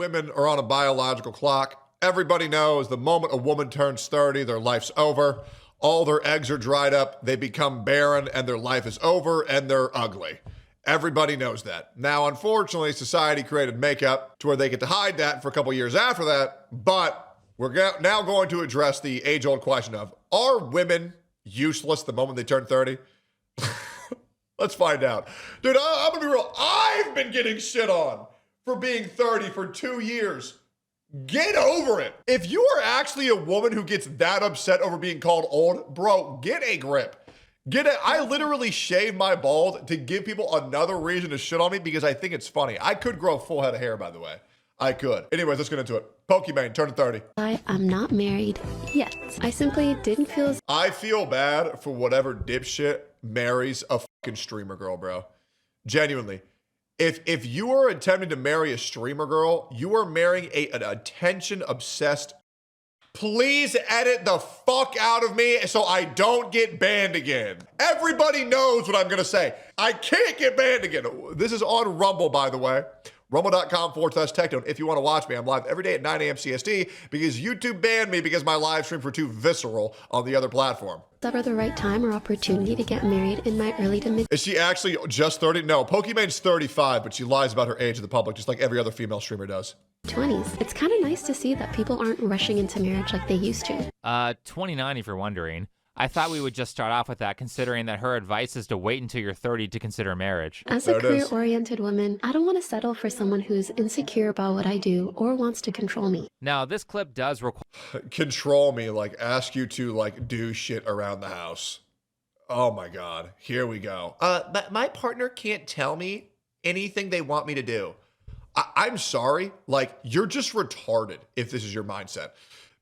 women are on a biological clock. Everybody knows the moment a woman turns 30, their life's over. All their eggs are dried up, they become barren, and their life is over, and they're ugly. Everybody knows that. Now, unfortunately, society created makeup to where they get to hide that for a couple years after that, but we're now going to address the age-old question of, are women useless the moment they turn 30? Let's find out. Dude, I'm gonna be real. I've been getting shit on for being 30 for 2 years. Get over it. If you are actually a woman who gets that upset over being called old, bro, get a grip. I literally shave my bald to give people another reason to shit on me because I think it's funny. I could grow a full head of hair, by the way. I could. Anyways, let's get into it. Pokimane, turning 30. I'm not married yet. I simply didn't feel... I feel bad for whatever dipshit marries a fucking streamer girl, bro. Genuinely. If you are attempting to marry a streamer girl, you are marrying an attention-obsessed... Please edit the fuck out of me so I don't get banned again. Everybody knows what I'm gonna say. I can't get banned again. This is on Rumble, by the way. Rumble.com/Tectone. If you want to watch me, I'm live every day at 9 a.m. CST because YouTube banned me because my live streams were too visceral on the other platform. Ever the right time or opportunity to get married in my early to mid... Is she actually just 30? No, Pokimane's 35, but she lies about her age to the public just like every other female streamer does. 20s. It's kind of nice to see that people aren't rushing into marriage like they used to. 29 if you're wondering. I thought we would just start off with that, considering that her advice is to wait until you're 30 to consider marriage. As a career-oriented woman, I don't want to settle for someone who's insecure about what I do or wants to control me. Now, this clip does require... Control me, like ask you to like do shit around the house. Oh my God, here we go. But my partner can't tell me anything they want me to do. I'm sorry, like you're just retarded if this is your mindset.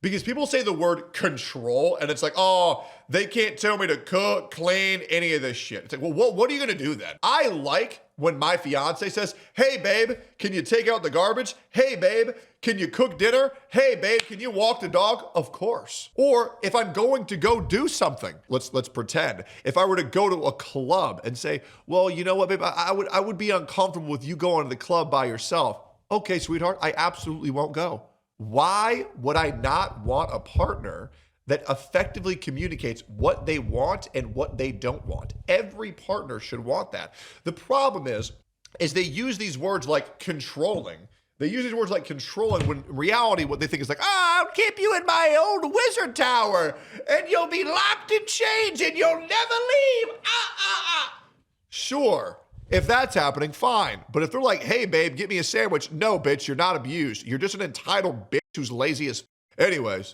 Because people say the word control and it's like, oh, they can't tell me to cook, clean, any of this shit. It's like, well, what are you gonna do then? I like when my fiance says, hey babe, can you take out the garbage? Hey babe, can you cook dinner? Hey babe, can you walk the dog? Of course. Or if I'm going to go do something, let's pretend. If I were to go to a club and say, well, you know what, babe, I would be uncomfortable with you going to the club by yourself. Okay, sweetheart, I absolutely won't go. Why would I not want a partner that effectively communicates what they want and what they don't want? Every partner should want that. The problem is they use these words like controlling. They use these words like controlling when in reality what they think is like, I'll keep you in my old wizard tower and you'll be locked in chains and you'll never leave. Sure. If that's happening, fine. But if they're like, hey, babe, get me a sandwich. No, bitch, you're not abused. You're just an entitled bitch who's lazy as... Anyways,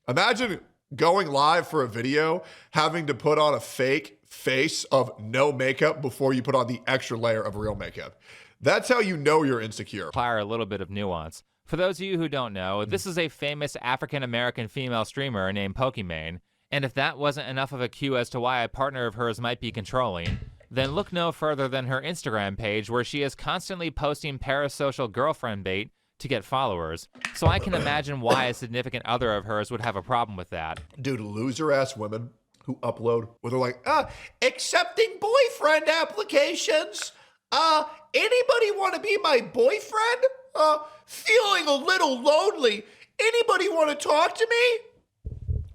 imagine going live for a video, having to put on a fake face of no makeup before you put on the extra layer of real makeup. That's how you know you're insecure. Require a little bit of nuance. For those of you who don't know, this is a famous African-American female streamer named Pokimane. And if that wasn't enough of a cue as to why a partner of hers might be controlling, then look no further than her Instagram page where she is constantly posting parasocial girlfriend bait to get followers. So I can imagine why a significant other of hers would have a problem with that. Dude, loser-ass women who upload where they're like, accepting boyfriend applications. Anybody want to be my boyfriend? Feeling a little lonely. Anybody want to talk to me?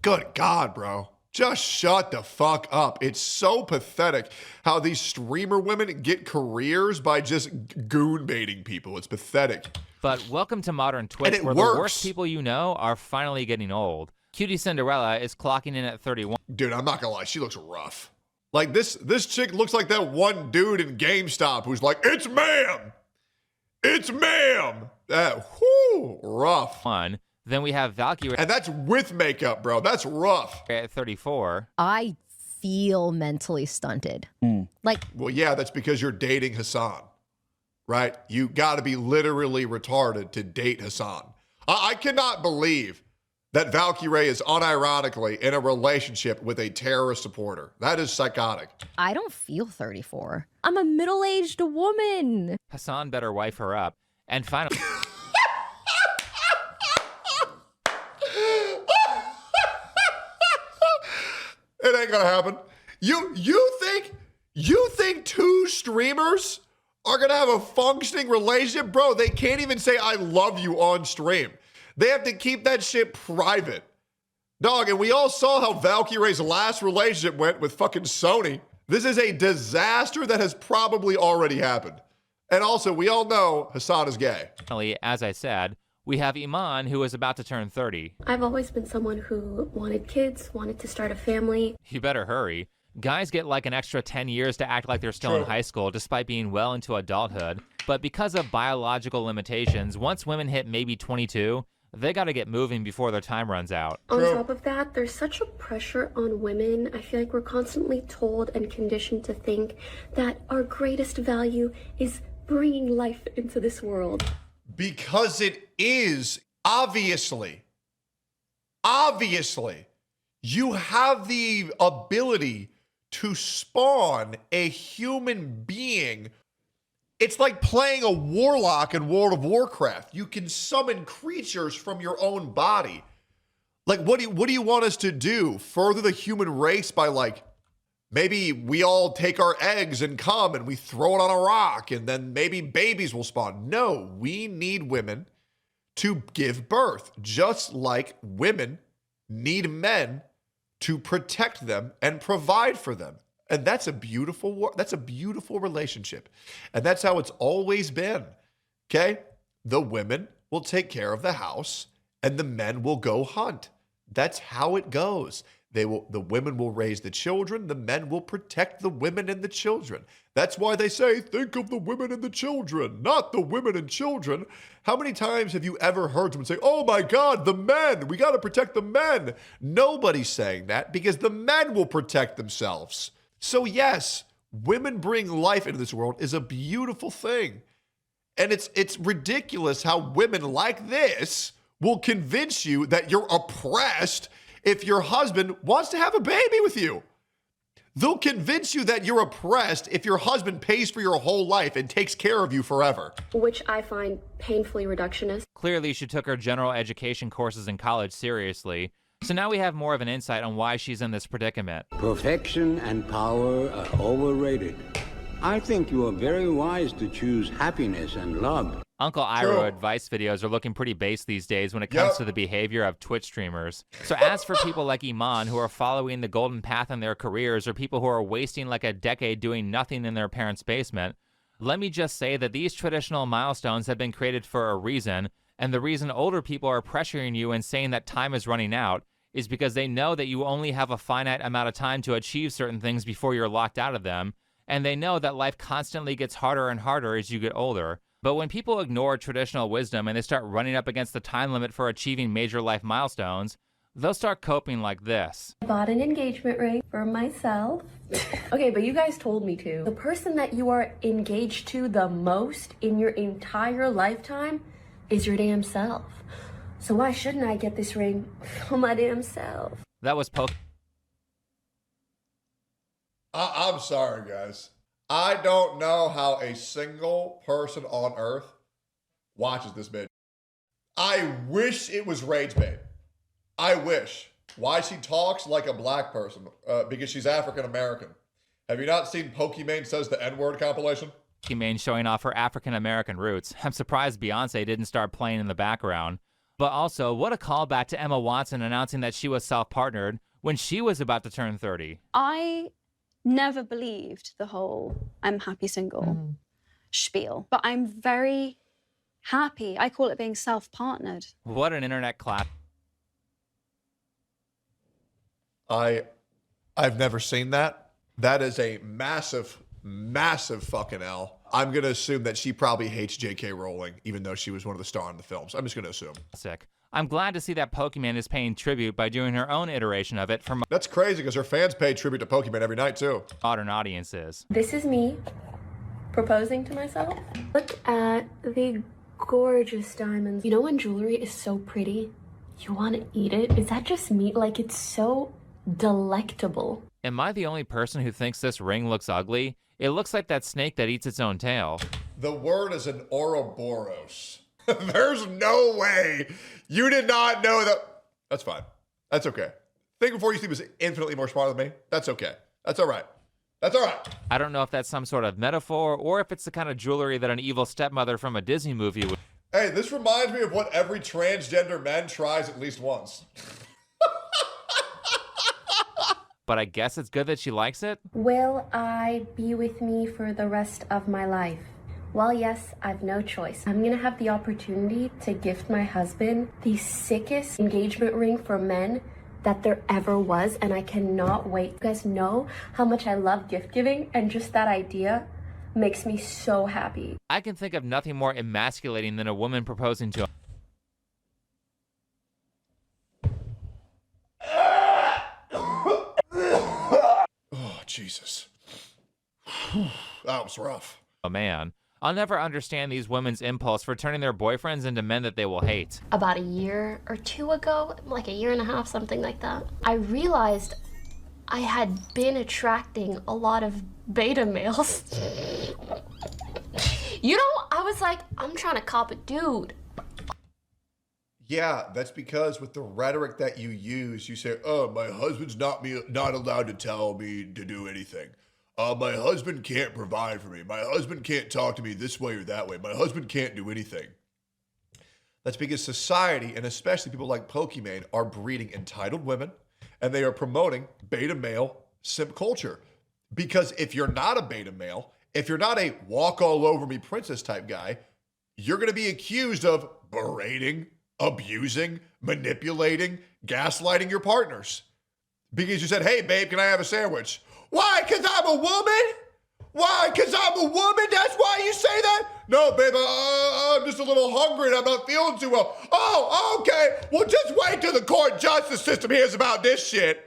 Good God, bro. Just shut the fuck up. It's so pathetic how these streamer women get careers by just goon baiting people. It's pathetic. But welcome to modern Twitch, where the worst people you know are finally getting old. Cutie Cinderella is clocking in at 31. Dude, I'm not gonna lie, she looks rough. Like this chick looks like that one dude in GameStop who's like, it's ma'am. It's ma'am. Rough. Fun. Then we have Valkyrie. And that's with makeup, bro. That's rough. At 34. I feel mentally stunted. Like, well, yeah, that's because you're dating Hassan, right? You got to be literally retarded to date Hassan. I cannot believe that Valkyrie is unironically in a relationship with a terrorist supporter. That is psychotic. I don't feel 34. I'm a middle-aged woman. Hassan better wife her up. And finally... It ain't gonna happen. You think two streamers are going to have a functioning relationship? Bro, they can't even say I love you on stream. They have to keep that shit private. Dog, and we all saw how Valkyrie's last relationship went with fucking Sony. This is a disaster that has probably already happened. And also, we all know Hassan is gay. As I said, we have Iman, who is about to turn 30. I've always been someone who wanted kids, wanted to start a family. You better hurry. Guys get like an extra 10 years to act like they're still in high school despite being well into adulthood. But because of biological limitations, once women hit maybe 22, they gotta get moving before their time runs out. On top of that, there's such a pressure on women. I feel like we're constantly told and conditioned to think that our greatest value is bringing life into this world. Because it is, obviously. Obviously. You have the ability to spawn a human being. It's like playing a warlock in World of Warcraft. You can summon creatures from your own body. Like, what do you want us to do? Further the human race by, like, maybe we all take our eggs and come and we throw it on a rock and then maybe babies will spawn. No, we need women to give birth, just like women need men to protect them and provide for them. And that's a beautiful relationship. And that's how it's always been. Okay? The women will take care of the house and the men will go hunt. That's how it goes. The women will raise the children, the men will protect the women and the children. That's why they say, think of the women and the children, not the women and children. How many times have you ever heard someone say, oh my God, the men, we got to protect the men? Nobody's saying that because the men will protect themselves. So yes, women bring life into this world is a beautiful thing. And it's ridiculous how women like this will convince you that you're oppressed if your husband wants to have a baby with you. They'll convince you that you're oppressed if your husband pays for your whole life and takes care of you forever. Which I find painfully reductionist. Clearly, she took her general education courses in college seriously. So now we have more of an insight on why she's in this predicament. Perfection and power are overrated. I think you are very wise to choose happiness and love. Uncle Iro advice videos are looking pretty base these days when it comes to the behavior of Twitch streamers. So as for people like Iman who are following the golden path in their careers, or people who are wasting like a decade doing nothing in their parents' basement, let me just say that these traditional milestones have been created for a reason, and the reason older people are pressuring you and saying that time is running out is because they know that you only have a finite amount of time to achieve certain things before you're locked out of them, and they know that life constantly gets harder and harder as you get older. But when people ignore traditional wisdom and they start running up against the time limit for achieving major life milestones, they'll start coping like this. I bought an engagement ring for myself. Okay, but you guys told me to. The person that you are engaged to the most in your entire lifetime is your damn self. So why shouldn't I get this ring for my damn self? That was I'm sorry, guys. I don't know how a single person on earth watches this bitch. I wish it was Rage Babe. I wish. Why she talks like a black person? Because she's African American. Have you not seen Pokimane Says the N-Word compilation? Pokimane showing off her African American roots. I'm surprised Beyonce didn't start playing in the background. But also, what a callback to Emma Watson announcing that she was self-partnered when she was about to turn 30. I never believed the whole I'm happy single spiel, but I'm very happy. I call it being self-partnered. What an internet clap. I've never seen that. That is a massive, massive fucking L. I'm going to assume that she probably hates J.K. Rowling, even though she was one of the stars in the films. I'm just going to assume. Sick. I'm glad to see that Pokimane is paying tribute by doing her own iteration of it for That's crazy because her fans pay tribute to Pokimane every night too. modern audiences. This is me proposing to myself. Look at the gorgeous diamonds. You know when jewelry is so pretty, you want to eat it? Is that just me? Like, it's so delectable. Am I the only person who thinks this ring looks ugly? It looks like that snake that eats its own tail. The word is an Ouroboros. There's no way you did not know that. That's fine. That's okay. Think before you sleep is infinitely more smart than me. That's okay. That's all right. That's all right. I don't know if that's some sort of metaphor or if it's the kind of jewelry that an evil stepmother from a Disney movie would. Hey, this reminds me of what every transgender man tries at least once. But I guess it's good that she likes it. Will I be with me for the rest of my life? Well, yes, I've no choice. I'm gonna have the opportunity to gift my husband the sickest engagement ring for men that there ever was, and I cannot wait. You guys know how much I love gift giving, and just that idea makes me so happy. I can think of nothing more emasculating than a woman proposing to. Oh, Jesus. That was rough. A man. I'll never understand these women's impulse for turning their boyfriends into men that they will hate. About a year or two ago, like a year and a half, something like that, I realized I had been attracting a lot of beta males. You know, I was like, I'm trying to cop a dude. Yeah, that's because with the rhetoric that you use, you say, oh, my husband's not allowed to tell me to do anything. My husband can't provide for me. My husband can't talk to me this way or that way. My husband can't do anything. That's because society, and especially people like Pokimane, are breeding entitled women, and they are promoting beta male simp culture. Because if you're not a beta male, if you're not a walk all over me princess type guy, you're going to be accused of berating, abusing, manipulating, gaslighting your partners. Because you said, hey, babe, can I have a sandwich? Why? Because I'm a woman? Why? Because I'm a woman? That's why you say that? No, babe, I'm just a little hungry and I'm not feeling too well. Oh, okay. Well, just wait till the court justice system hears about this shit.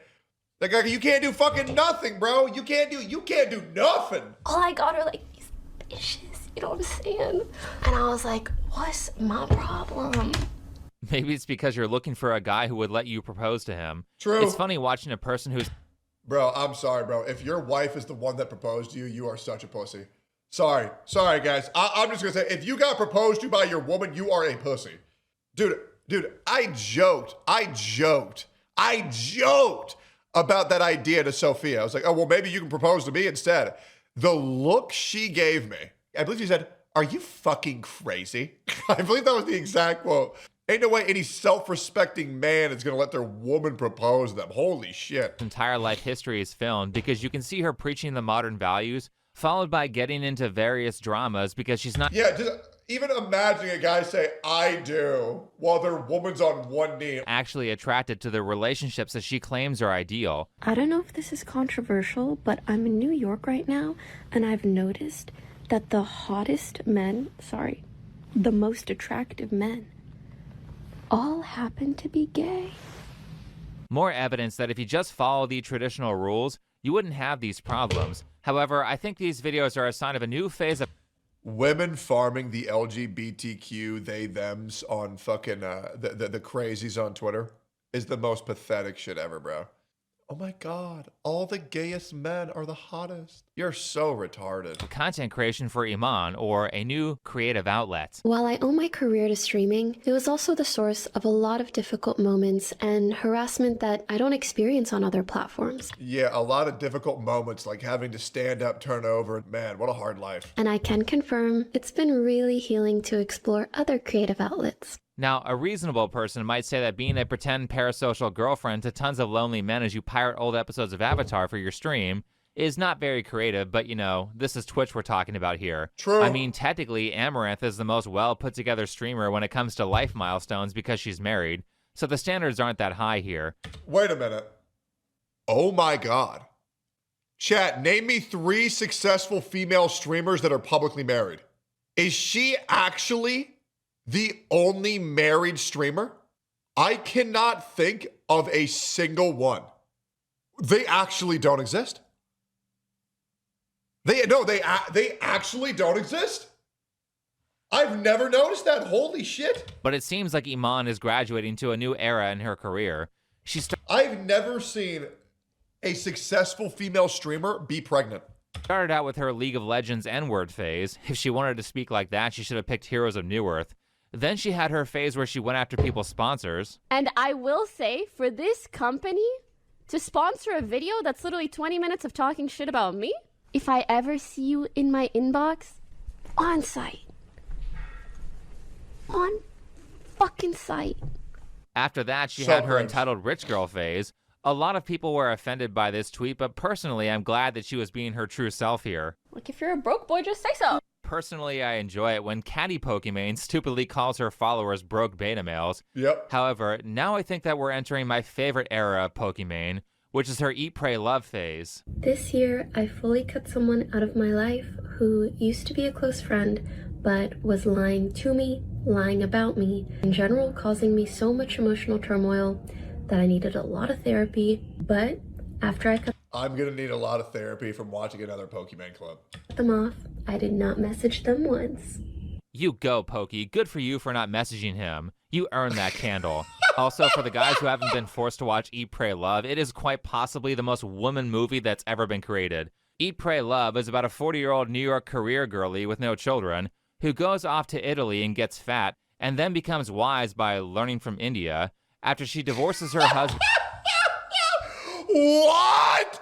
Like, you can't do fucking nothing, bro. You can't do nothing. All I got are like these bitches, you know what I'm saying? And I was like, what's my problem? Maybe it's because you're looking for a guy who would let you propose to him. True. It's funny watching a person who's... Bro, I'm sorry, bro. If your wife is the one that proposed to you, you are such a pussy. Sorry, guys. I'm just gonna say, if you got proposed to by your woman, you are a pussy. Dude, I joked about that idea to Sophia. I was like, oh, well, maybe you can propose to me instead. The look she gave me, I believe she said, are you fucking crazy? I believe that was the exact quote. Ain't no way any self-respecting man is going to let their woman propose to them. Holy shit. entire life history is filmed because you can see her preaching the modern values, followed by getting into various dramas because she's not... Yeah, just even imagining a guy say, I do, while their woman's on one knee. actually attracted to the relationships that she claims are ideal. I don't know if this is controversial, but I'm in New York right now, and I've noticed that the hottest men, the most attractive men, all happen to be gay. More evidence that if you just follow the traditional rules, you wouldn't have these problems. However, I think these videos are a sign of a new phase of... Women farming the LGBTQ they thems on fucking the crazies on Twitter is the most pathetic shit ever, bro. Oh my God, all the gayest men are the hottest. You're so retarded. content creation for Iman, or a new creative outlet. While I owe my career to streaming, it was also the source of a lot of difficult moments and harassment that I don't experience on other platforms. Yeah, a lot of difficult moments like having to stand up, turn over. Man, what a hard life. And I can confirm it's been really healing to explore other creative outlets. Now, a reasonable person might say that being a pretend parasocial girlfriend to tons of lonely men as you pirate old episodes of Avatar for your stream is not very creative, but you know, this is Twitch we're talking about here. True. I mean, technically, Amaranth is the most well put together streamer when it comes to life milestones because she's married, so the standards aren't that high here. Wait a minute. Oh my God. Chat, name me 3 successful female streamers that are publicly married. Is she actually the only married streamer? I cannot think of a single one. They actually don't exist. They actually don't exist. I've never noticed that. Holy shit. But it seems like Iman is graduating to a new era in her career. I've never seen a successful female streamer be pregnant. Started out with her League of Legends N-word phase. If she wanted to speak like that, she should have picked Heroes of Newerth. Then she had her phase where she went after people's sponsors. And I will say, for this company to sponsor a video that's literally 20 minutes of talking shit about me? If I ever see you in my inbox, on site. On fucking site. After that, she So had her cringe. entitled rich girl phase. A lot of people were offended by this tweet, but personally, I'm glad that she was being her true self here. Like, if you're a broke boy, just say so. Personally, I enjoy it when Catty Pokimane stupidly calls her followers broke beta males. Yep. However, now I think that we're entering my favorite era of Pokimane, which is her Eat, Pray, Love phase. This year, I fully cut someone out of my life who used to be a close friend, but was lying to me, lying about me, in general causing me so much emotional turmoil that I needed a lot of therapy. But after I cut I'm gonna need a lot of therapy from watching another Pokimane clip. them off, I did not message them once. You go, Pokey. Good for you for not messaging him. You earned that candle. Also, for the guys who haven't been forced to watch Eat, Pray, Love, it is quite possibly the most woman movie that's ever been created. Eat, Pray, Love is about a 40-year-old New York career girlie with no children who goes off to Italy and gets fat and then becomes wise by learning from India after she divorces her husband. What?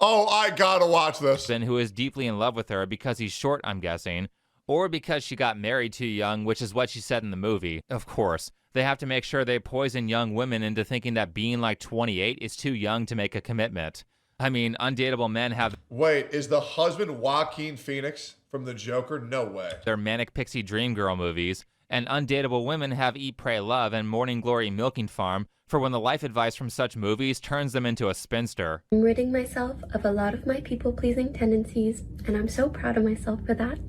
Oh, I gotta watch this. Who is deeply in love with her because he's short, I'm guessing, or because she got married too young, which is what she said in the movie. Of course, they have to make sure they poison young women into thinking that being like 28 is too young to make a commitment. I mean, undateable men have Wait, is the husband Joaquin Phoenix from The Joker? No way. their manic pixie dream girl movies, and undateable women have Eat, Pray, Love and Morning Glory Milking Farm for when the life advice from such movies turns them into a spinster. I'm ridding myself of a lot of my people-pleasing tendencies, and I'm so proud of myself for that.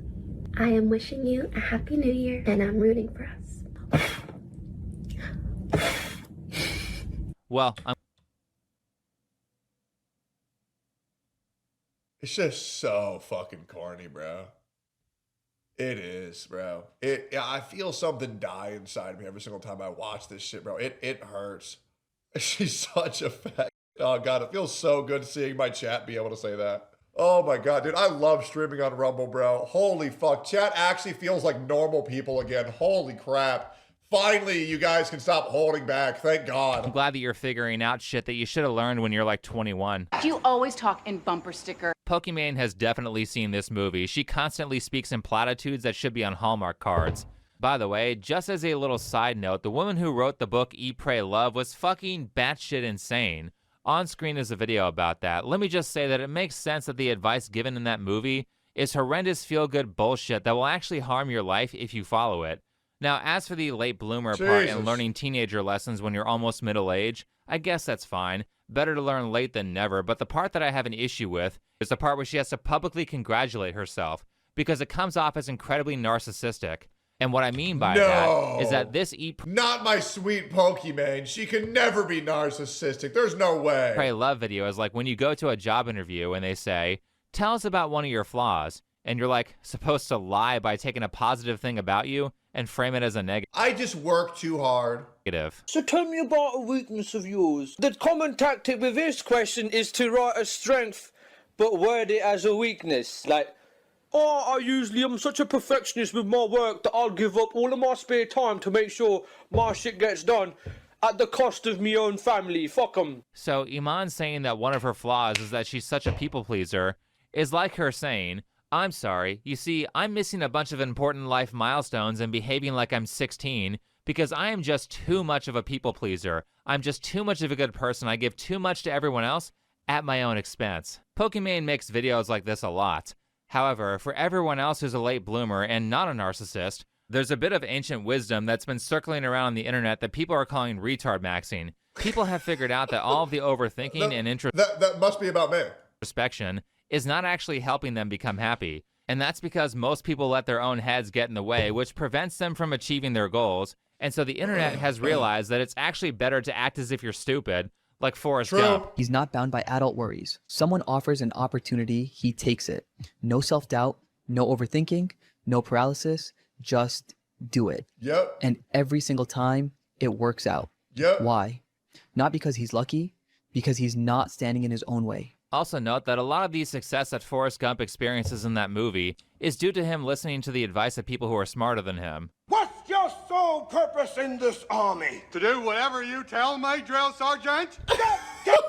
I am wishing you a happy new year, and I'm rooting for us. Well, It's just so fucking corny, bro. It is, bro. I feel something die inside me every single time I watch this shit, bro. It hurts. She's such a fat. Oh god, it feels so good seeing my chat be able to say that. Oh my god, dude, I love streaming on Rumble, bro. Holy fuck, chat actually feels like normal people again. Holy crap. Finally, you guys can stop holding back. Thank God. I'm glad that you're figuring out shit that you should have learned when you're like 21. Do you always talk in bumper sticker? Pokimane has definitely seen this movie. She constantly speaks in platitudes that should be on Hallmark cards. By the way, just as a little side note, the woman who wrote the book Eat, Pray, Love was fucking batshit insane. On screen is a video about that. Let me just say that it makes sense that the advice given in that movie is horrendous feel-good bullshit that will actually harm your life if you follow it. Now, as for the late bloomer part and learning teenager lessons when you're almost middle-aged, I guess that's fine. Better to learn late than never, but the part that I have an issue with is the part where she has to publicly congratulate herself, because it comes off as incredibly narcissistic. And what I mean by that is that this Not my sweet Pokimane. She can never be narcissistic. There's no way. Pray Love video is like when you go to a job interview and they say, tell us about one of your flaws, and you're like supposed to lie by taking a positive thing about you and frame it as a I just work too hard. negative. So tell me about a weakness of yours. The common tactic with this question is to write a strength, but word it as a weakness. Like, oh, I'm such a perfectionist with my work that I'll give up all of my spare time to make sure my shit gets done at the cost of me own family. Fuck 'em. So Iman saying that one of her flaws is that she's such a people pleaser is like her saying, I'm sorry, you see, I'm missing a bunch of important life milestones and behaving like I'm 16 because I am just too much of a people pleaser. I'm just too much of a good person. I give too much to everyone else at my own expense. Pokimane makes videos like this a lot. However, for everyone else who's a late bloomer and not a narcissist, there's a bit of ancient wisdom that's been circling around on the internet that people are calling retardmaxxing. People have figured out that all of the overthinking and That must be about me. introspection is not actually helping them become happy. And that's because most people let their own heads get in the way, which prevents them from achieving their goals. And so the internet has realized that it's actually better to act as if you're stupid, like Forrest Gump. He's not bound by adult worries. Someone offers an opportunity, he takes it. No self-doubt, no overthinking, no paralysis, just do it. Yep. And every single time, it works out. Yep. Why? Not because he's lucky, because he's not standing in his own way. Also note that a lot of the success that Forrest Gump experiences in that movie is due to him listening to the advice of people who are smarter than him. What's your sole purpose in this army? To do whatever you tell me, drill sergeant. Get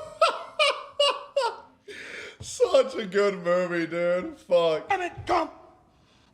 Such a good movie, dude. Fuck. Damn it, Gump!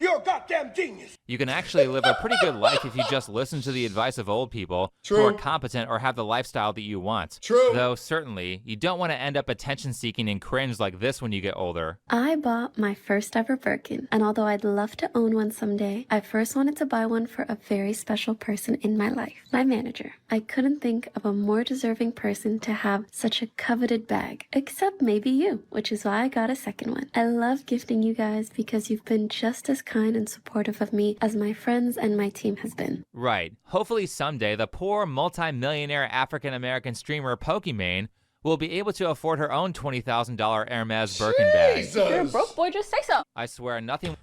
You're a goddamn genius! You can actually live a pretty good life if you just listen to the advice of old people who True. are competent or have the lifestyle that you want. True. Though, certainly, you don't want to end up attention-seeking and cringe like this when you get older. I bought my first ever Birkin, and although I'd love to own one someday, I first wanted to buy one for a very special person in my life, my manager. I couldn't think of a more deserving person to have such a coveted bag, except maybe you, which is why I got a second one. I love gifting you guys because you've been just as kind and supportive of me as my friends and my team has been. Right. Hopefully someday the poor multi-millionaire African-American streamer Pokimane will be able to afford her own $20,000 Hermes Birkin bag. Jesus. You're a broke boy, just say so. I swear nothing.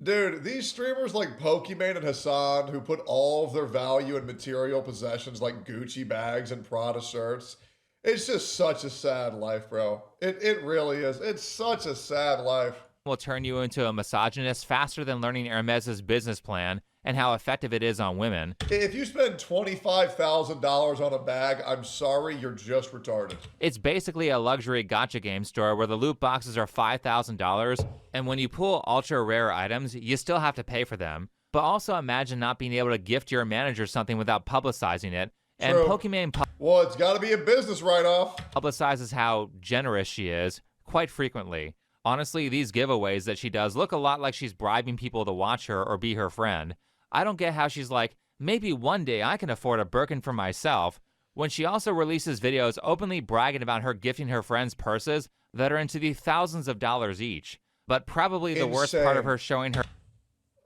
Dude, these streamers like Pokimane and Hassan, who put all of their value in material possessions like Gucci bags and Prada shirts, it's just such a sad life, bro. It really is. It's such a sad life. Will turn you into a misogynist faster than learning Hermes's business plan and how effective it is on women. If you spend $25,000 on a bag, I'm sorry, you're just retarded. It's basically a luxury gacha game store where the loot boxes are $5,000, and when you pull ultra rare items, you still have to pay for them. But also imagine not being able to gift your manager something without publicizing it. And True. Pokimane Well, it's got to be a business write-off. publicizes how generous she is quite frequently. Honestly, these giveaways that she does look a lot like she's bribing people to watch her or be her friend. I don't get how she's like, maybe one day I can afford a Birkin for myself, when she also releases videos openly bragging about her gifting her friends purses that are into the thousands of dollars each. But probably the worst part of her showing her...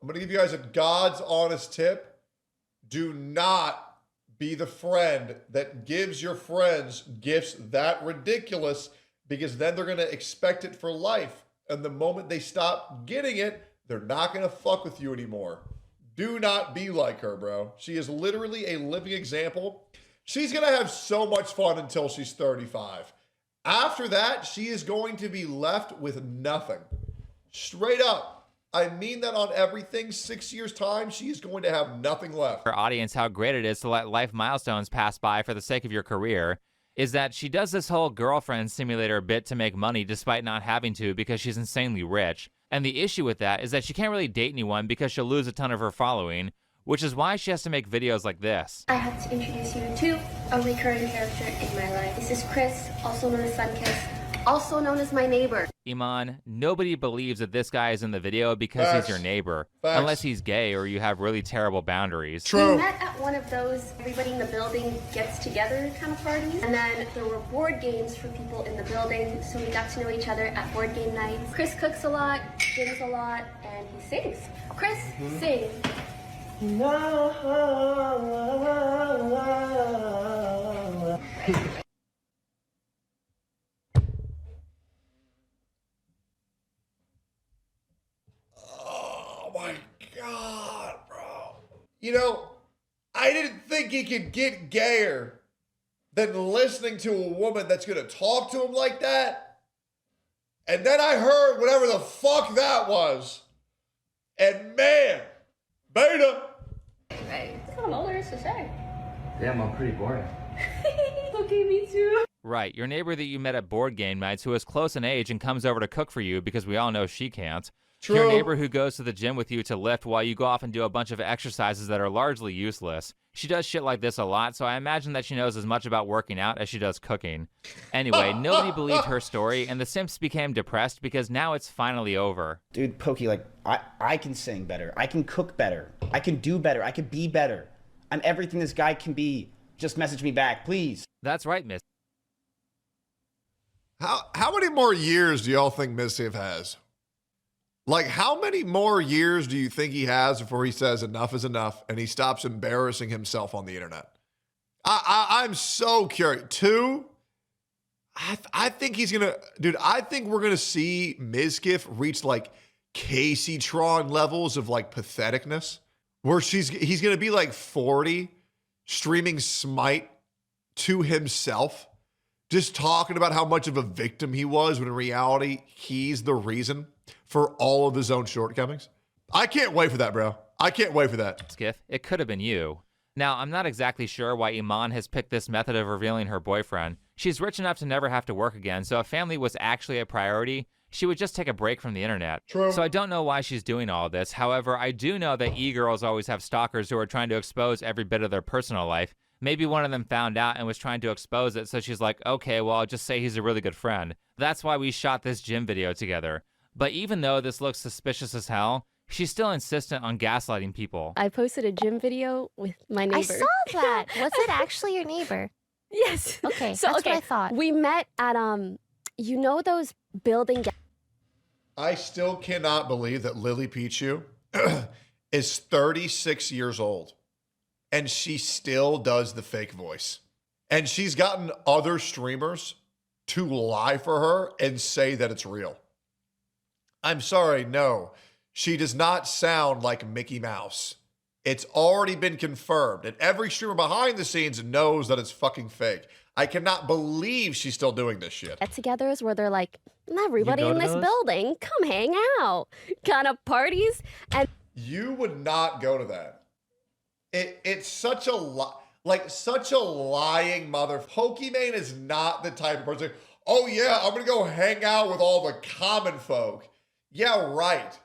I'm going to give you guys a God's honest tip. Do not be the friend that gives your friends gifts that ridiculous, because then they're going to expect it for life. And the moment they stop getting it, they're not going to fuck with you anymore. Do not be like her, bro. She is literally a living example. She's going to have so much fun until she's 35. After that, she is going to be left with nothing. Straight up. I mean that on everything. 6 years' time, she is going to have nothing left. Her audience how great it is to let life milestones pass by for the sake of your career, is that she does this whole girlfriend simulator bit to make money despite not having to because she's insanely rich. And the issue with that is that she can't really date anyone because she'll lose a ton of her following, which is why she has to make videos like this. I have to introduce you to a recurring character in my life. This is Chris, also known as Sunkiss, also known as my neighbor. Iman, nobody believes that this guy is in the video because Facts. he's your neighbor, Facts. unless he's gay or you have really terrible boundaries. True. We met at one of those everybody in the building gets together kind of parties. And then there were board games for people in the building, so we got to know each other at board game nights. Chris cooks a lot, gyms a lot, and he sings. Chris, sing. Oh my God, bro. You know, I didn't think he could get gayer than listening to a woman that's going to talk to him like that. And then I heard whatever the fuck that was. And man, beta. Right. It's kind of older to say. Damn, I'm pretty boring. Okay, me too. Right, your neighbor that you met at board game nights who is close in age and comes over to cook for you because we all know she can't. True. Your neighbor who goes to the gym with you to lift while you go off and do a bunch of exercises that are largely useless. She does shit like this a lot, so I imagine that she knows as much about working out as she does cooking. Anyway, nobody believed her story, and the Simps became depressed because now it's finally over. Dude, Pokey, like, I can sing better. I can cook better. I can do better. I can be better. I'm everything this guy can be. Just message me back, please. That's right, Miss. How many more years do y'all think Missive has? Like, how many more years do you think he has before he says enough is enough and he stops embarrassing himself on the internet? I'm so curious. 2, I think he's gonna, dude, I think we're gonna see Mizkif reach like Casey Tron levels of like patheticness, where he's gonna be like 40, streaming Smite to himself, just talking about how much of a victim he was, when in reality, he's the reason for all of his own shortcomings. I can't wait for that, bro. I can't wait for that. Skiff, it could have been you. Now, I'm not exactly sure why Iman has picked this method of revealing her boyfriend. She's rich enough to never have to work again, so if family was actually a priority, she would just take a break from the internet. True. So I don't know why she's doing all this. However, I do know that e-girls always have stalkers who are trying to expose every bit of their personal life. Maybe one of them found out and was trying to expose it, so she's like, okay, well, I'll just say he's a really good friend. That's why we shot this gym video together. But even though this looks suspicious as hell, she's still insistent on gaslighting people. I posted a gym video with my neighbor. I saw that. Was it actually your neighbor? Yes. Okay, so, that's what I thought. We met at, you know those building... I still cannot believe that Lily Pichu is 36 years old and she still does the fake voice. And she's gotten other streamers to lie for her and say that it's real. I'm sorry, no. She does not sound like Mickey Mouse. It's already been confirmed, and every streamer behind the scenes knows that it's fucking fake. I cannot believe she's still doing this shit. Get-togethers where they're like, everybody You go in to this those? building, come hang out, kind of parties. And You would not go to that. It's such a such a lying mother. Pokimane is not the type of person. Oh yeah, I'm gonna go hang out with all the common folk. Yeah, right.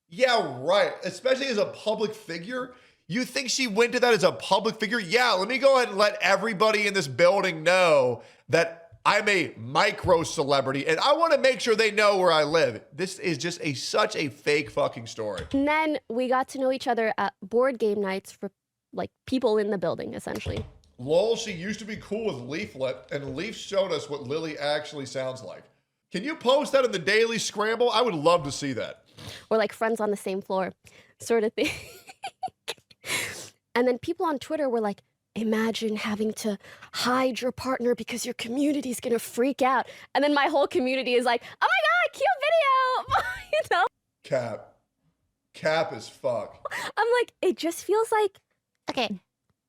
Yeah, right. Especially as a public figure. You think she went to that as a public figure? Yeah, let me go ahead and let everybody in this building know that I'm a micro celebrity and I want to make sure they know where I live. This is just such a fake fucking story. And then we got to know each other at board game nights for like people in the building, essentially. Lol, she used to be cool with Leaflet, and Leaf showed us what Lily actually sounds like. Can you post that in the Daily Scramble? I would love to see that. Or like friends on the same floor, sort of thing. And then people on Twitter were like, imagine having to hide your partner because your community's gonna freak out. And then my whole community is like, oh my God, cute video. You know? Cap as fuck. I'm like, it just feels like Okay.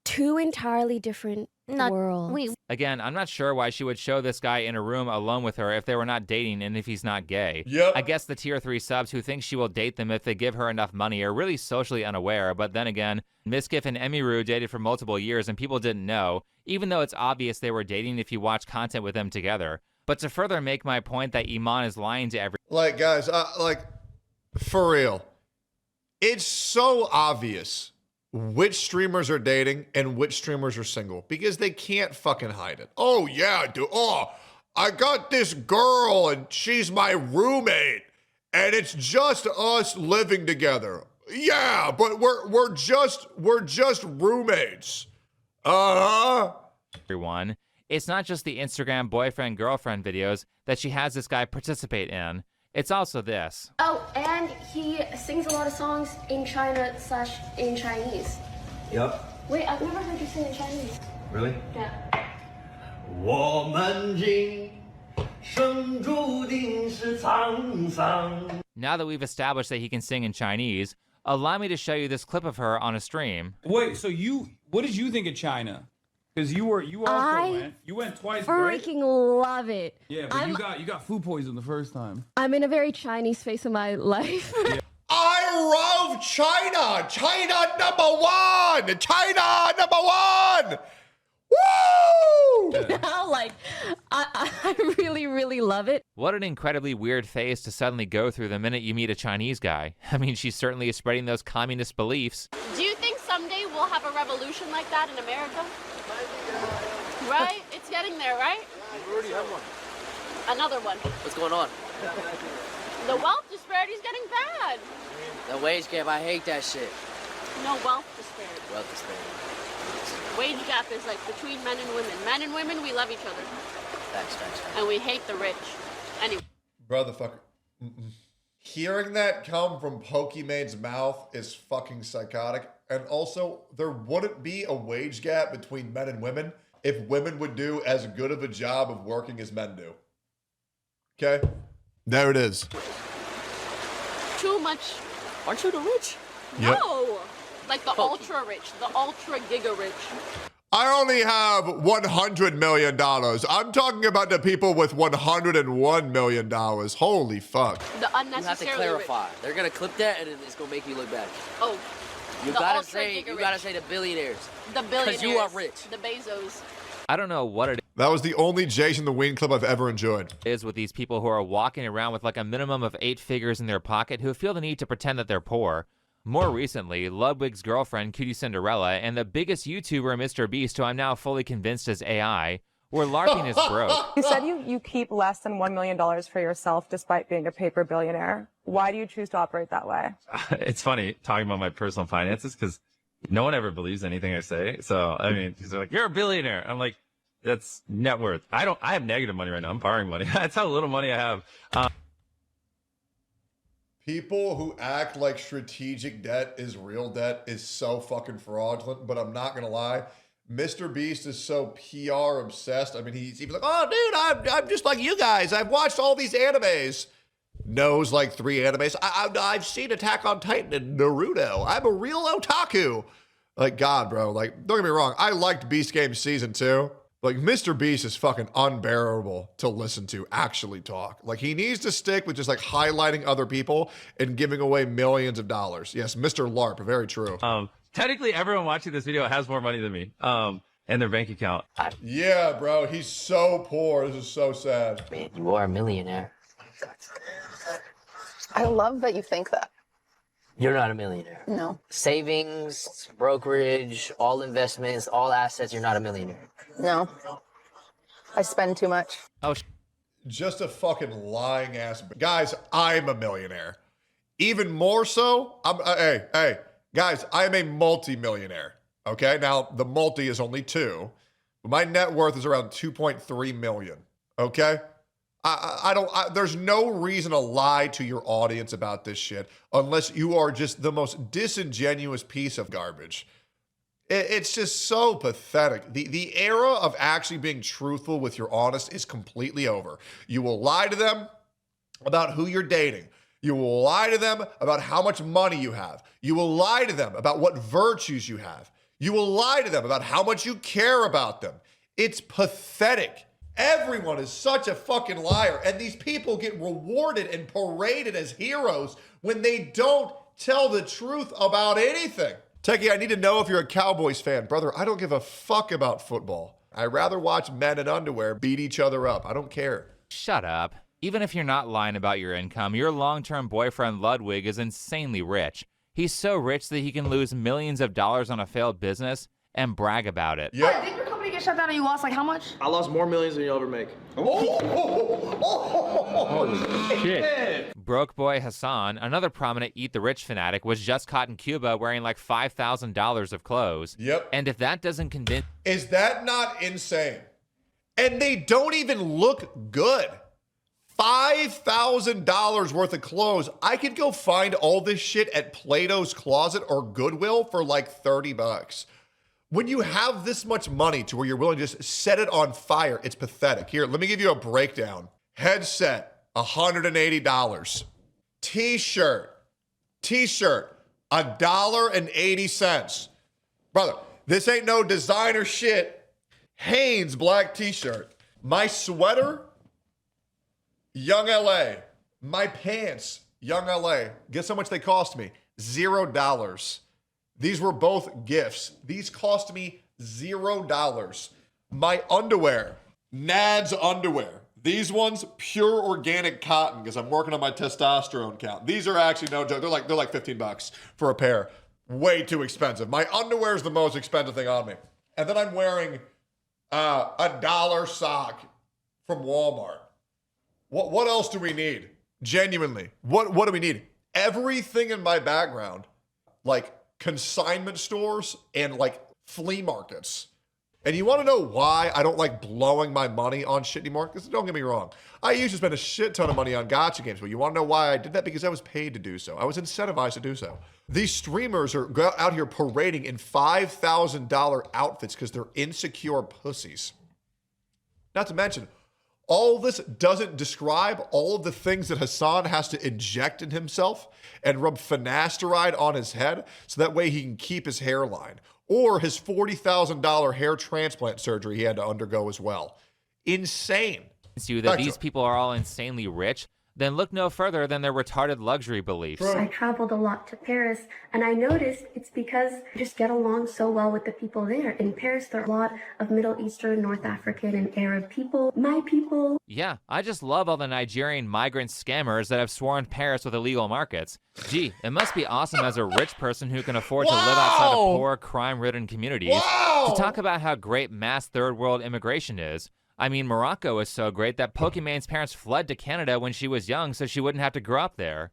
two entirely different worlds. Again, I'm not sure why she would show this guy in a room alone with her if they were not dating and if he's not gay. Yep. I guess the tier 3 subs who think she will date them if they give her enough money are really socially unaware, but then again, Miskiff and Emiru dated for multiple years and people didn't know, even though it's obvious they were dating if you watch content with them together. But to further make my point that Iman is lying to everyone. Like, guys, for real. It's so obvious which streamers are dating and which streamers are single because they can't fucking hide it. Oh, yeah, dude. Oh, I got this girl and she's my roommate and it's just us living together. Yeah, but we're just roommates. Uh-huh. Everyone. It's not just the Instagram boyfriend-girlfriend videos that she has this guy participate in. It's also this. Oh, and he sings a lot of songs in China / in Chinese. Yep. Wait, I've never heard you sing in Chinese. Really? Yeah. 我们今生注定是沧桑。 Now that we've established that he can sing in Chinese, allow me to show you this clip of her on a stream. Wait, so what did you think of China? Because you went twice, right? Freaking love it. Yeah, but you got food poisoning the first time. I'm in a very Chinese phase of my life. I love China. China #1. China #1. Woo! Now, like, I really, really love it. What an incredibly weird phase to suddenly go through the minute you meet a Chinese guy. I mean, she certainly is spreading those communist beliefs. Do you think someday we'll have a revolution like that in America? Right? It's getting there, right? We already have one. Another one. What's going on? The wealth disparity is getting bad. The wage gap, I hate that shit. No, wealth disparity. Wealth disparity. Wage gap is like between men and women. Men and women, we love each other. Facts. And we hate the rich. Anyway. Brotherfucker. Hearing that come from Pokimane's mouth is fucking psychotic. And also, there wouldn't be a wage gap between men and women if women would do as good of a job of working as men do. Okay? There it is. Too much. Aren't you the rich? Yep. No! Like the ultra rich, the ultra giga rich. I only have $100 million. I'm talking about the people with $101 million. Holy fuck. The unnecessarily You have to clarify. rich. They're gonna clip that and it's gonna make you look bad. Oh. You gotta say the billionaires. The billionaires. Because you are rich. The Bezos. I don't know what it That was the only Jason the Ween clip I've ever enjoyed. is with these people who are walking around with like a minimum of 8 figures in their pocket who feel the need to pretend that they're poor. More recently, Ludwig's girlfriend, Cutie Cinderella, and the biggest YouTuber, Mr. Beast, who I'm now fully convinced is AI, were LARPing as broke. You said you keep less than $1 million for yourself despite being a paper billionaire. Why do you choose to operate that way? It's funny talking about my personal finances because no one ever believes anything I say. So, I mean, they're like, you're a billionaire. I'm like, that's net worth. I have negative money right now. I'm borrowing money. That's how little money I have. People who act like strategic debt is real debt is so fucking fraudulent, but I'm not gonna lie. Mr. Beast is so PR obsessed. I mean, he's even like, oh, dude, I'm just like you guys. I've watched all these animes. Knows like 3 animes. I've seen Attack on Titan and Naruto. I'm a real otaku. Like, God, bro. Like, don't get me wrong. I liked Beast Game Season 2. Like, Mr. Beast is fucking unbearable to listen to actually talk. Like, he needs to stick with just, like, highlighting other people and giving away millions of dollars. Yes, Mr. LARP, very true. Technically, everyone watching this video has more money than me in their bank account. Yeah, bro, he's so poor. This is so sad. Man, you are a millionaire. I love that you think that. You're not a millionaire. No. Savings, brokerage, all investments, all assets, you're not a millionaire. No. I spend too much. Oh, just a fucking lying ass. Guys, I'm a millionaire. Even more so, hey, guys, I am a multi-millionaire. Okay, now the multi is only 2. But my net worth is around 2.3 million. Okay? There's no reason to lie to your audience about this shit unless you are just the most disingenuous piece of garbage. It's just so pathetic. The era of actually being truthful with your honest is completely over. You will lie to them about who you're dating. You will lie to them about how much money you have. You will lie to them about what virtues you have. You will lie to them about how much you care about them. It's pathetic. Everyone is such a fucking liar, and these people get rewarded and paraded as heroes when they don't tell the truth about anything. Techie, I need to know if you're a Cowboys fan. Brother, I don't give a fuck about football. I'd rather watch men in underwear beat each other up. I don't care. Shut up. Even if you're not lying about your income, your long-term boyfriend Ludwig is insanely rich. He's so rich that he can lose millions of dollars on a failed business and brag about it. Yep. Didn't your company get shut down and you lost like how much? I lost more millions than you'll ever make. Holy shit. Broke boy Hassan, another prominent Eat the Rich fanatic, was just caught in Cuba wearing like $5,000 of clothes. Yep. And if that doesn't convince... Is that not insane? And they don't even look good. $5,000 worth of clothes. I could go find all this shit at Plato's Closet or Goodwill for like $30. When you have this much money to where you're willing to just set it on fire, it's pathetic. Here, let me give you a breakdown. Headset, $180. T-shirt, $1.80. Brother, this ain't no designer shit. Hanes black t-shirt. My sweater, Young LA. My pants, Young LA. Guess how much they cost me? $0. These were both gifts. These cost me $0. My underwear, Nads underwear. These ones, pure organic cotton, because I'm working on my testosterone count. These are actually no joke. They're like $15 for a pair. Way too expensive. My underwear is the most expensive thing on me. And then I'm wearing a $1 sock from Walmart. What else do we need? Genuinely, what do we need? Everything in my background, like consignment stores and like flea markets. And you want to know why I don't like blowing my money on shit anymore? Because don't get me wrong, I used to spend a shit ton of money on gacha games, but you want to know why I did that? Because I was paid to do so. I was incentivized to do so. These streamers are out here parading in $5,000 outfits because they're insecure pussies. Not to mention, all this doesn't describe all of the things that Hassan has to inject in himself and rub finasteride on his head so that way he can keep his hairline. Or his $40,000 hair transplant surgery he had to undergo as well. Insane. You that these people are all insanely rich. then look no further than their retarded luxury beliefs. I traveled a lot to Paris, and I noticed it's because I just get along so well with the people there. In Paris, there are a lot of Middle Eastern, North African, and Arab people. My people. Yeah, I just love all the Nigerian migrant scammers that have swarmed Paris with illegal markets. Gee, it must be awesome as a rich person who can afford to live outside of poor, crime-ridden communities to talk about how great mass third-world immigration is. I mean, Morocco is so great that Pokimane's parents fled to Canada when she was young so she wouldn't have to grow up there.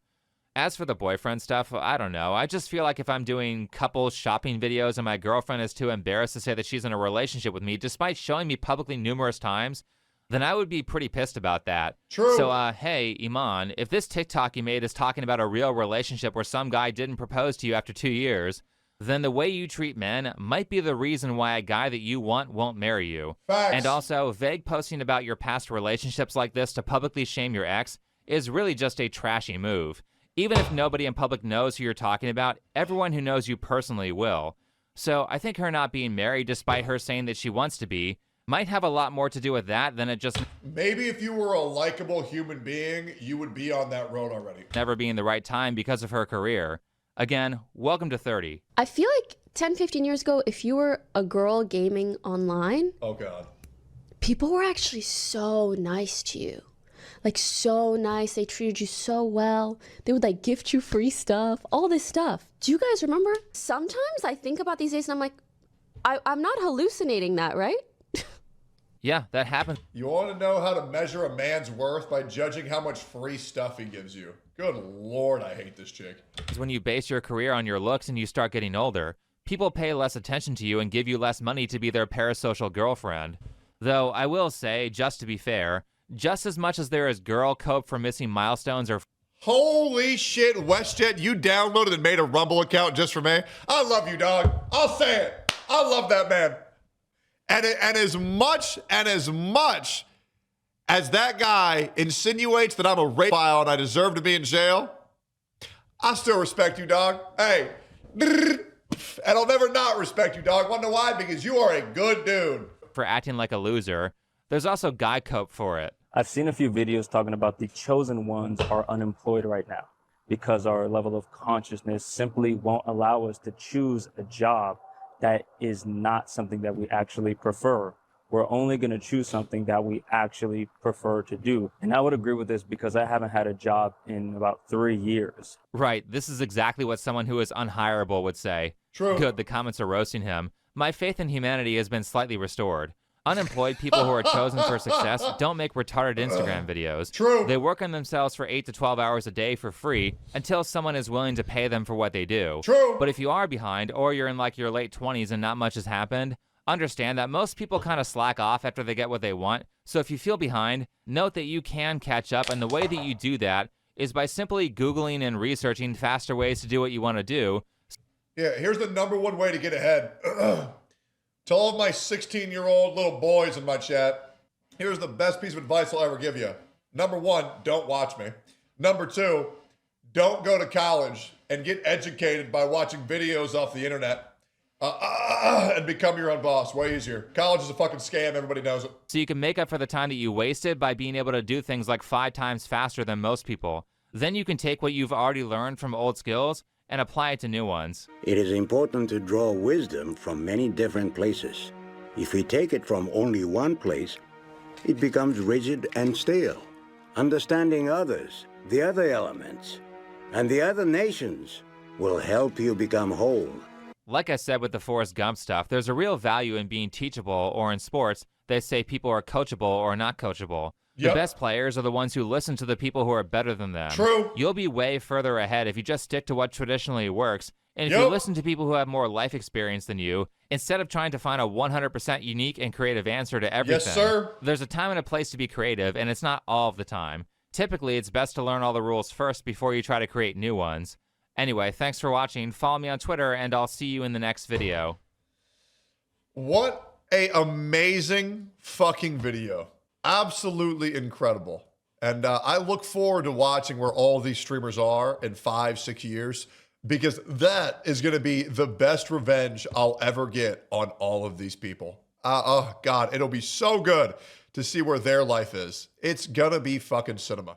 As for the boyfriend stuff, I don't know. I just feel like if I'm doing couples shopping videos and my girlfriend is too embarrassed to say that she's in a relationship with me, despite showing me publicly numerous times, then I would be pretty pissed about that. True. So, hey, Iman, if this TikTok you made is talking about a real relationship where some guy didn't propose to you after 2 years, then the way you treat men might be the reason why a guy that you want won't marry you. Facts. And also, vague posting about your past relationships like this to publicly shame your ex is really just a trashy move. Even if nobody in public knows who you're talking about, everyone who knows you personally will. So I think her not being married, despite her saying that she wants to be, might have a lot more to do with that than it just Maybe if you were a likable human being, you would be on that road already. never being the right time because of her career. Again, welcome to 30. I feel like 10, 15 years ago, if you were a girl gaming online, Oh, God. people were actually so nice to you. Like, so nice. They treated you so well. They would, like, gift you free stuff, all this stuff. Do you guys remember? Sometimes I think about these days and I'm like, I'm not hallucinating that, right? Yeah, that happens. You want to know how to measure a man's worth by judging how much free stuff he gives you. Good Lord, I hate this chick. When you base your career on your looks and you start getting older, people pay less attention to you and give you less money to be their parasocial girlfriend. Though I will say, just to be fair, just as much as there is girl cope for missing milestones or Holy shit, WestJet, you downloaded and made a Rumble account just for me? I love you, dog. I'll say it. I love that man. And as much as that guy insinuates that I'm a rape file and I deserve to be in jail, I still respect you, dog. Hey, and I'll never not respect you, dog. Wanna know why? Because you are a good dude. for acting like a loser, there's also guy cope for it. I've seen a few videos talking about the chosen ones are unemployed right now because our level of consciousness simply won't allow us to choose a job that is not something that we actually prefer. We're only going to choose something that we actually prefer to do. And I would agree with this because I haven't had a job in about 3 years. Right. This is exactly what someone who is unhireable would say. True. Good. The comments are roasting him. My faith in humanity has been slightly restored. Unemployed people who are chosen for success don't make retarded Instagram videos. True. They work on themselves for 8 to 12 hours a day for free until someone is willing to pay them for what they do. True. But if you are behind or you're in like your late 20s and not much has happened, understand that most people kind of slack off after they get what they want. So if you feel behind, note that you can catch up, and the way that you do that is by simply Googling and researching faster ways to do what you want to do. Yeah, here's the #1 way to get ahead. To all of my 16-year-old little boys in my chat, here's the best piece of advice I'll ever give you. #1, don't watch me. #2, don't go to college and get educated by watching videos off the internet. And become your own boss. Way easier. College is a fucking scam. Everybody knows it. So you can make up for the time that you wasted by being able to do things like 5 times faster than most people. Then you can take what you've already learned from old skills and apply it to new ones. It is important to draw wisdom from many different places. If we take it from only one place, it becomes rigid and stale. Understanding others, the other elements, and the other nations will help you become whole. Like I said with the Forrest Gump stuff, there's a real value in being teachable, or in sports, they say people are coachable or not coachable. Yep. The best players are the ones who listen to the people who are better than them. True. You'll be way further ahead if you just stick to what traditionally works, and if Yep. you listen to people who have more life experience than you, instead of trying to find a 100% unique and creative answer to everything. Yes, sir. There's a time and a place to be creative, and it's not all of the time. Typically, it's best to learn all the rules first before you try to create new ones. Anyway, thanks for watching. Follow me on Twitter, and I'll see you in the next video. What a amazing fucking video. Absolutely incredible. And I look forward to watching where all these streamers are in 5-6 years, because that is going to be the best revenge I'll ever get on all of these people. Oh, God, it'll be so good to see where their life is. It's going to be fucking cinema.